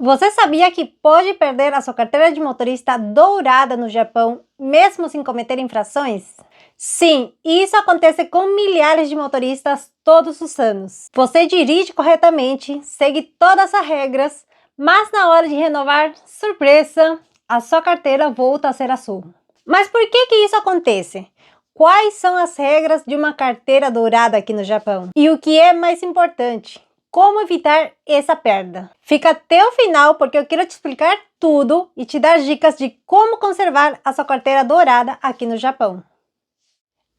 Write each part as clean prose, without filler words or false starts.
Você sabia que pode perder a sua carteira de motorista dourada no Japão, mesmo sem cometer infrações? Sim, isso acontece com milhares de motoristas todos os anos. Você dirige corretamente, segue todas as regras, mas na hora de renovar, surpresa, a sua carteira volta a ser azul. Mas por que isso acontece? Quais são as regras de uma carteira dourada aqui no Japão? E o que é mais importante? Como evitar essa perda? Fica até o final porque eu quero te explicar tudo e te dar dicas de como conservar a sua carteira dourada aqui no Japão.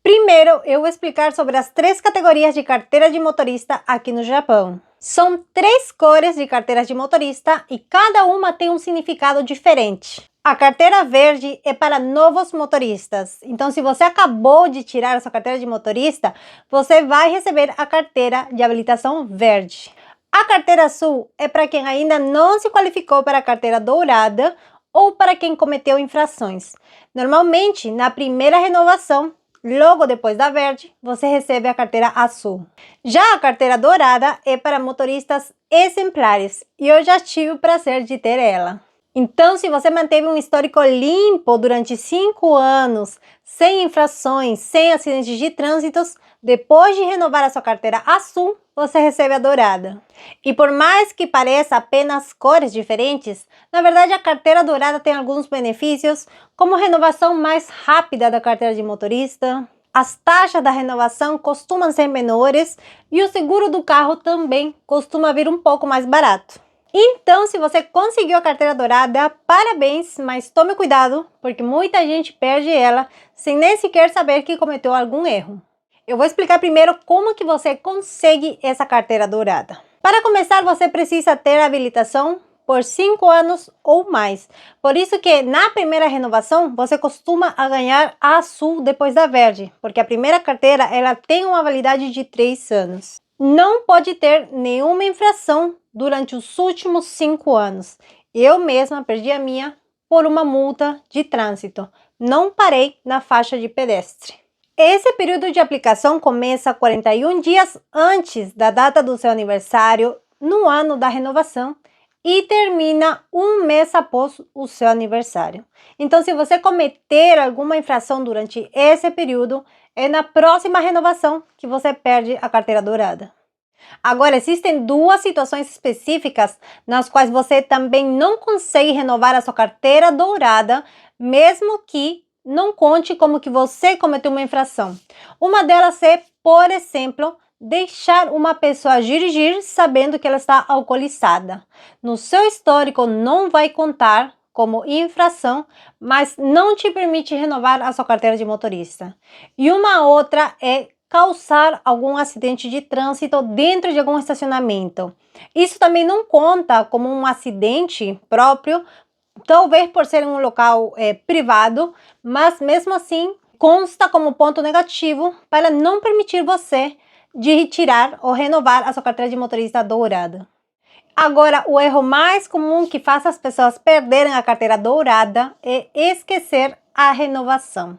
Primeiro, eu vou explicar sobre as 3 categorias de carteira de motorista aqui no Japão. São 3 cores de carteiras de motorista e cada uma tem um significado diferente. A carteira verde é para novos motoristas. Então, se você acabou de tirar a sua carteira de motorista, você vai receber a carteira de habilitação verde. A carteira azul é para quem ainda não se qualificou para a carteira dourada ou para quem cometeu infrações. Normalmente, na primeira renovação, logo depois da verde, você recebe a carteira azul. Já a carteira dourada é para motoristas exemplares e eu já tive o prazer de ter ela. Então, se você manteve um histórico limpo durante 5 anos, sem infrações, sem acidentes de trânsito, depois de renovar a sua carteira azul, você recebe a dourada. E por mais que pareça apenas cores diferentes, na verdade a carteira dourada tem alguns benefícios, como renovação mais rápida da carteira de motorista, as taxas da renovação costumam ser menores e o seguro do carro também costuma vir um pouco mais barato. Então, se você conseguiu a carteira dourada, parabéns, mas tome cuidado, porque muita gente perde ela sem nem sequer saber que cometeu algum erro. Eu vou explicar primeiro como que você consegue essa carteira dourada. Para começar, você precisa ter habilitação por 5 anos ou mais. Por isso que na primeira renovação, você costuma ganhar a azul depois da verde, porque a primeira carteira ela tem uma validade de 3 anos. Não pode ter nenhuma infração durante os últimos 5 anos. Eu mesma perdi a minha por uma multa de trânsito. Não parei na faixa de pedestre. Esse período de aplicação começa 41 dias antes da data do seu aniversário, no ano da renovação, e termina 1 mês após o seu aniversário. Então, se você cometer alguma infração durante esse período, é na próxima renovação que você perde a carteira dourada. Agora, existem 2 situações específicas nas quais você também não consegue renovar a sua carteira dourada, mesmo que não conte como que você cometeu uma infração. Uma delas é, por exemplo, deixar uma pessoa dirigir sabendo que ela está alcoolizada. No seu histórico não vai contar como infração, mas não te permite renovar a sua carteira de motorista. E uma outra é causar algum acidente de trânsito dentro de algum estacionamento. Isso também não conta como um acidente próprio, talvez por ser um local privado, mas mesmo assim consta como ponto negativo para não permitir você de retirar ou renovar a sua carteira de motorista dourada. Agora, o erro mais comum que faz as pessoas perderem a carteira dourada é esquecer a renovação.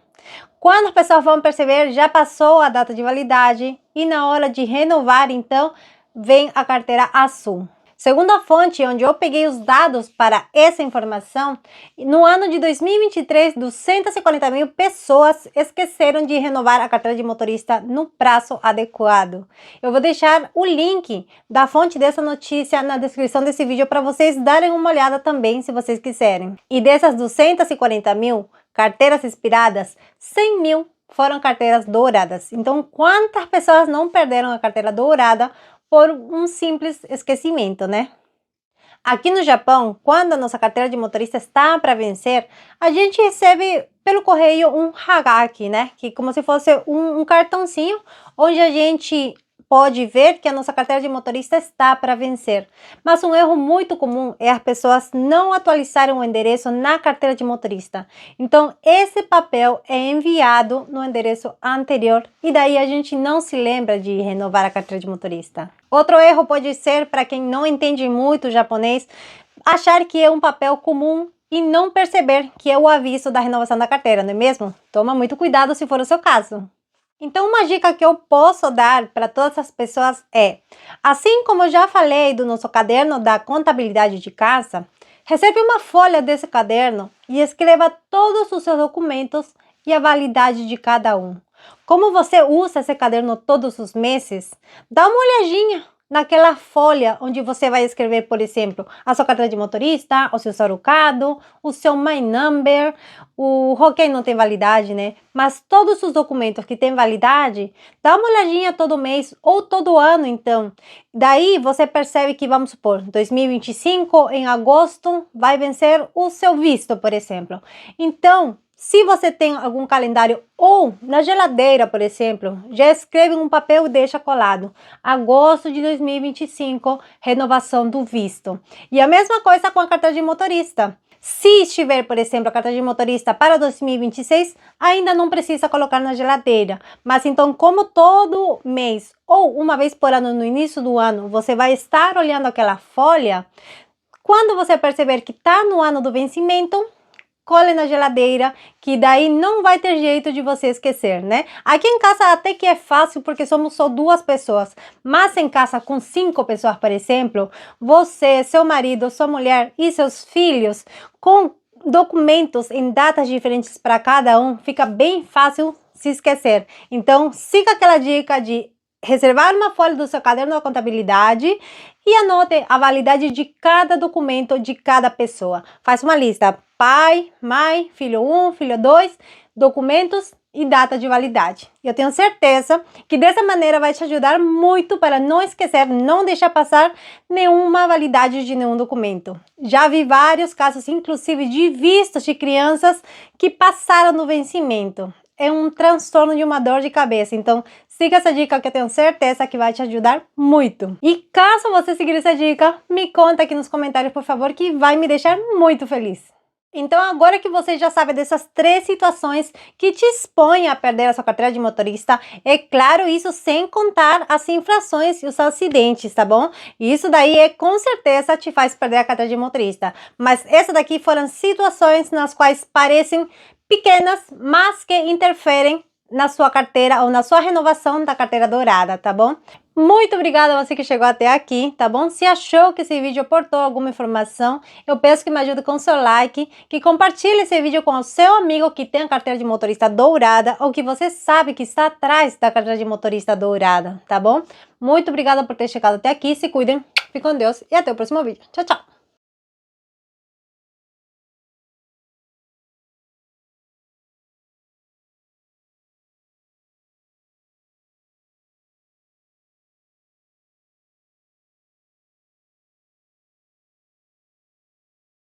Quando as pessoas vão perceber, já passou a data de validade e na hora de renovar, então, vem a carteira azul. Segundo a fonte onde eu peguei os dados para essa informação, no ano de 2023, 240 mil pessoas esqueceram de renovar a carteira de motorista no prazo adequado. Eu vou deixar o link da fonte dessa notícia na descrição desse vídeo para vocês darem uma olhada também, se vocês quiserem. E dessas 240 mil carteiras expiradas, 100 mil foram carteiras douradas. Então, quantas pessoas não perderam a carteira dourada por um simples esquecimento, né? Aqui no Japão, quando a nossa carteira de motorista está para vencer, a gente recebe pelo correio um hagaki, né? Que como se fosse um cartãozinho onde a gente pode ver que a nossa carteira de motorista está para vencer. Mas um erro muito comum é as pessoas não atualizarem o endereço na carteira de motorista. Então, esse papel é enviado no endereço anterior e daí a gente não se lembra de renovar a carteira de motorista. Outro erro pode ser, para quem não entende muito japonês, achar que é um papel comum e não perceber que é o aviso da renovação da carteira, não é mesmo? Toma muito cuidado se for o seu caso. Então, uma dica que eu posso dar para todas as pessoas é, assim como eu já falei do nosso caderno da contabilidade de casa, recebe uma folha desse caderno e escreva todos os seus documentos e a validade de cada um. Como você usa esse caderno todos os meses, dá uma olhadinha naquela folha onde você vai escrever, por exemplo, a sua carteira de motorista, o seu sorocado, o seu My Number, o Roquei não tem validade, né? Mas todos os documentos que têm validade, dá uma olhadinha todo mês ou todo ano, então. Daí você percebe que, vamos supor, 2025, em agosto, vai vencer o seu visto, por exemplo. Então, se você tem algum calendário ou na geladeira, por exemplo, já escreve em um papel e deixa colado. Agosto de 2025, renovação do visto. E a mesma coisa com a carteira de motorista. Se estiver, por exemplo, a carteira de motorista para 2026, ainda não precisa colocar na geladeira. Mas então, como todo mês ou uma vez por ano no início do ano, você vai estar olhando aquela folha, quando você perceber que está no ano do vencimento, cole na geladeira, que daí não vai ter jeito de você esquecer, né? Aqui em casa até que é fácil, porque somos só 2 pessoas, mas em casa com 5 pessoas, por exemplo, você, seu marido, sua mulher e seus filhos, com documentos em datas diferentes para cada um, fica bem fácil se esquecer. Então, siga aquela dica de reservar uma folha do seu caderno da contabilidade e anote a validade de cada documento de cada pessoa. Faz uma lista: pai, mãe, filho 1, filho 2, documentos e data de validade. Eu tenho certeza que dessa maneira vai te ajudar muito para não esquecer, não deixar passar nenhuma validade de nenhum documento. Já vi vários casos, inclusive de vistos de crianças que passaram no vencimento. É um transtorno de uma dor de cabeça, então siga essa dica que eu tenho certeza que vai te ajudar muito. E caso você seguir essa dica, me conta aqui nos comentários, por favor, que vai me deixar muito feliz. Então, agora que você já sabe dessas 3 situações que te expõem a perder a sua carteira de motorista, é claro, isso sem contar as infrações e os acidentes, tá bom? Isso daí com certeza te faz perder a carteira de motorista. Mas essa daqui foram situações nas quais parecem pequenas, mas que interferem na sua carteira ou na sua renovação da carteira dourada, tá bom? Muito obrigada a você que chegou até aqui, tá bom? Se achou que esse vídeo aportou alguma informação, eu peço que me ajude com seu like, que compartilhe esse vídeo com o seu amigo que tem a carteira de motorista dourada ou que você sabe que está atrás da carteira de motorista dourada, tá bom? Muito obrigada por ter chegado até aqui, se cuidem, fiquem com Deus e até o próximo vídeo. Tchau, tchau!